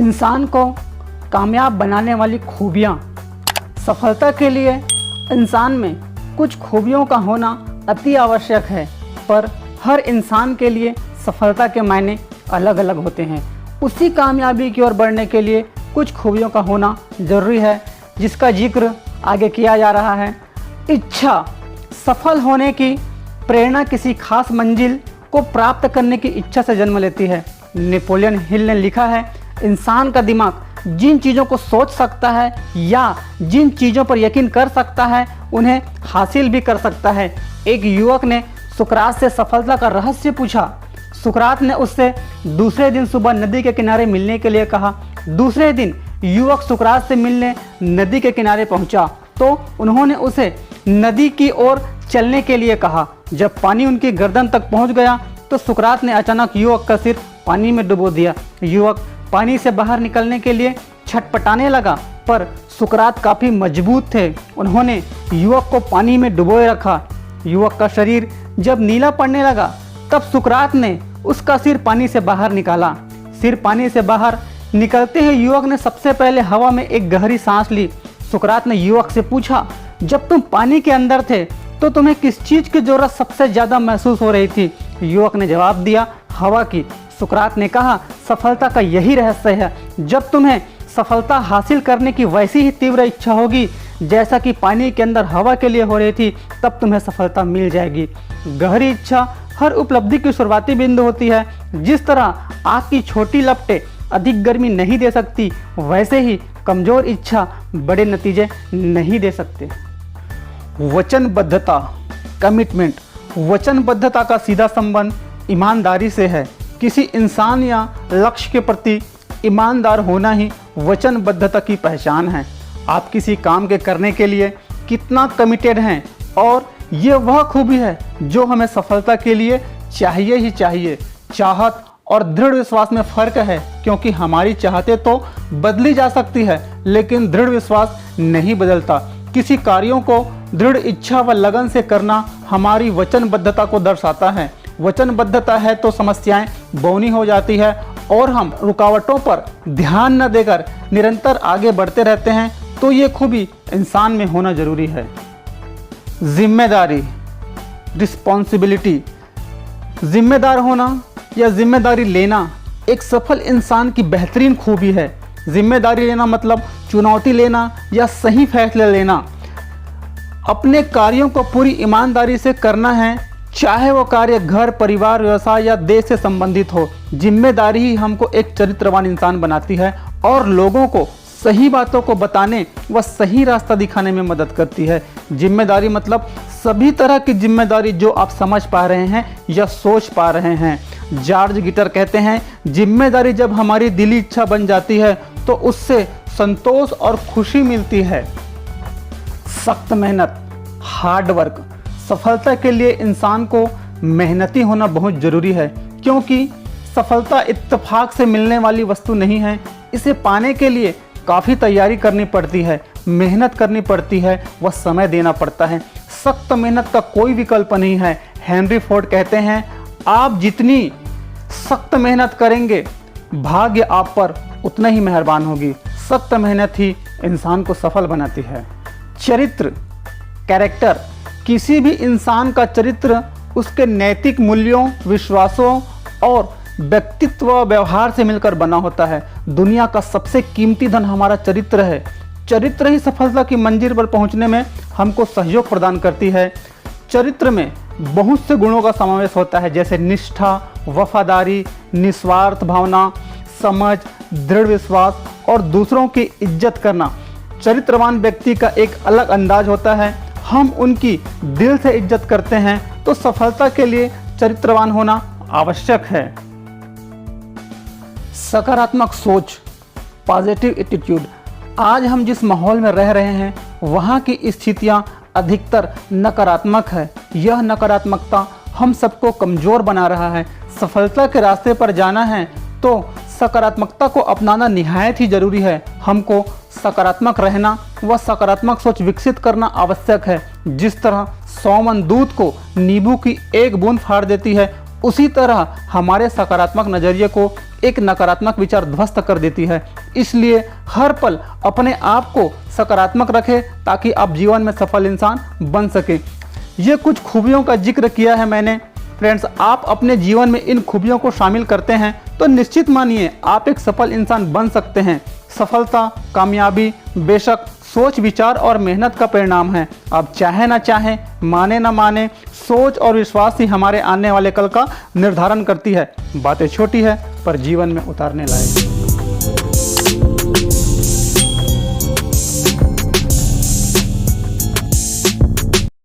इंसान को कामयाब बनाने वाली खूबियाँ। सफलता के लिए इंसान में कुछ खूबियों का होना अति आवश्यक है, पर हर इंसान के लिए सफलता के मायने अलग अलग होते हैं। उसी कामयाबी की ओर बढ़ने के लिए कुछ खूबियों का होना ज़रूरी है, जिसका जिक्र आगे किया जा रहा है। इच्छा। सफल होने की प्रेरणा किसी खास मंजिल को प्राप्त करने की इच्छा से जन्म लेती है। नेपोलियन हिल ने लिखा है, इंसान का दिमाग जिन चीज़ों को सोच सकता है या जिन चीज़ों पर यकीन कर सकता है उन्हें हासिल भी कर सकता है। एक युवक ने सुकरात से सफलता का रहस्य पूछा। सुकरात ने उससे दूसरे दिन सुबह नदी के किनारे मिलने के लिए कहा। दूसरे दिन युवक सुकरात से मिलने नदी के किनारे पहुंचा तो उन्होंने उसे नदी की ओर चलने के लिए कहा। जब पानी उनकी गर्दन तक पहुंच गया तो सुकरात ने अचानक युवक का सिर पानी में डुबो दिया। युवक पानी से बाहर निकलने के लिए छटपटाने लगा, पर सुकरात काफ़ी मजबूत थे। उन्होंने युवक को पानी में डुबोए रखा। युवक का शरीर जब नीला पड़ने लगा तब सुकरात ने उसका सिर पानी से बाहर निकाला। सिर पानी से बाहर निकलते ही युवक ने सबसे पहले हवा में एक गहरी सांस ली। सुकरात ने युवक से पूछा, जब तुम पानी के अंदर थे तो तुम्हें किस चीज़ की ज़रूरत सबसे ज़्यादा महसूस हो रही थी? युवक ने जवाब दिया, हवा की। सुकरात ने कहा, सफलता का यही रहस्य है। जब तुम्हें सफलता हासिल करने की वैसी ही तीव्र इच्छा होगी जैसा कि पानी के अंदर हवा के लिए हो रही थी, तब तुम्हें सफलता मिल जाएगी। गहरी इच्छा हर उपलब्धि की शुरुआती बिंदु होती है। जिस तरह आग की छोटी लपटें अधिक गर्मी नहीं दे सकती, वैसे ही कमज़ोर इच्छा बड़े नतीजे नहीं दे सकते। वचनबद्धता, कमिटमेंट। वचनबद्धता का सीधा संबंध ईमानदारी से है। किसी इंसान या लक्ष्य के प्रति ईमानदार होना ही वचनबद्धता की पहचान है। आप किसी काम के करने के लिए कितना कमिटेड हैं, और ये वह खूबी है जो हमें सफलता के लिए चाहिए ही चाहिए। चाहत और दृढ़ विश्वास में फ़र्क है, क्योंकि हमारी चाहतें तो बदली जा सकती है लेकिन दृढ़ विश्वास नहीं बदलता। किसी कार्यों को दृढ़ इच्छा व लगन से करना हमारी वचनबद्धता को दर्शाता है। वचनबद्धता है तो समस्याएं बौनी हो जाती है और हम रुकावटों पर ध्यान न देकर निरंतर आगे बढ़ते रहते हैं, तो ये खूबी इंसान में होना जरूरी है। जिम्मेदारी, रिस्पॉन्सिबिलिटी। जिम्मेदार होना या जिम्मेदारी लेना एक सफल इंसान की बेहतरीन खूबी है। जिम्मेदारी लेना मतलब चुनौती लेना या सही फैसले लेना। अपने कार्यों को पूरी ईमानदारी से करना है, चाहे वो कार्य घर, परिवार, व्यवसाय या देश से संबंधित हो। जिम्मेदारी ही हमको एक चरित्रवान इंसान बनाती है और लोगों को सही बातों को बताने व सही रास्ता दिखाने में मदद करती है। जिम्मेदारी मतलब सभी तरह की जिम्मेदारी जो आप समझ पा रहे हैं या सोच पा रहे हैं। जॉर्ज गिटर कहते हैं, जिम्मेदारी जब हमारी दिली इच्छा बन जाती है तो उससे संतोष और खुशी मिलती है। सख्त मेहनत, हार्ड वर्क। सफलता के लिए इंसान को मेहनती होना बहुत ज़रूरी है, क्योंकि सफलता इत्तेफाक से मिलने वाली वस्तु नहीं है। इसे पाने के लिए काफ़ी तैयारी करनी पड़ती है, मेहनत करनी पड़ती है व समय देना पड़ता है। सख्त मेहनत का कोई विकल्प नहीं है। हेनरी फोर्ड कहते हैं, आप जितनी सख्त मेहनत करेंगे भाग्य आप पर उतना ही मेहरबान होगी। सख्त मेहनत ही इंसान को सफल बनाती है। चरित्र, कैरेक्टर। किसी भी इंसान का चरित्र उसके नैतिक मूल्यों, विश्वासों और व्यक्तित्व व्यवहार से मिलकर बना होता है। दुनिया का सबसे कीमती धन हमारा चरित्र है। चरित्र ही सफलता की मंजिल पर पहुंचने में हमको सहयोग प्रदान करती है। चरित्र में बहुत से गुणों का समावेश होता है, जैसे निष्ठा, वफादारी, निस्वार्थ भावना, समझ, दृढ़ विश्वास और दूसरों की इज्जत करना। चरित्रवान व्यक्ति का एक अलग अंदाज होता है। हम उनकी दिल से इज्जत करते हैं, तो सफलता के लिए चरित्रवान होना आवश्यक है। सकारात्मक सोच, पॉजिटिव एटीट्यूड। आज हम जिस माहौल में रह रहे हैं वहाँ की स्थितियाँ अधिकतर नकारात्मक है। यह नकारात्मकता हम सबको कमज़ोर बना रहा है। सफलता के रास्ते पर जाना है तो सकारात्मकता को अपनाना निहायत ही ज़रूरी है। हमको सकारात्मक रहना व सकारात्मक सोच विकसित करना आवश्यक है। जिस तरह 100 मन दूध को नींबू की एक बूंद फाड़ देती है, उसी तरह हमारे सकारात्मक नज़रिए को एक नकारात्मक विचार ध्वस्त कर देती है। इसलिए हर पल अपने आप को सकारात्मक रखें ताकि आप जीवन में सफल इंसान बन सके। ये कुछ खूबियों का जिक्र किया है मैंने। फ्रेंड्स, आप अपने जीवन में इन खूबियों को शामिल करते हैं तो निश्चित मानिए आप एक सफल इंसान बन सकते हैं। सफलता, कामयाबी बेशक सोच, विचार और मेहनत का परिणाम है। आप चाहे ना चाहें, माने ना माने, सोच और विश्वास ही हमारे आने वाले कल का निर्धारण करती है। बातें छोटी है पर जीवन में उतारने लायक।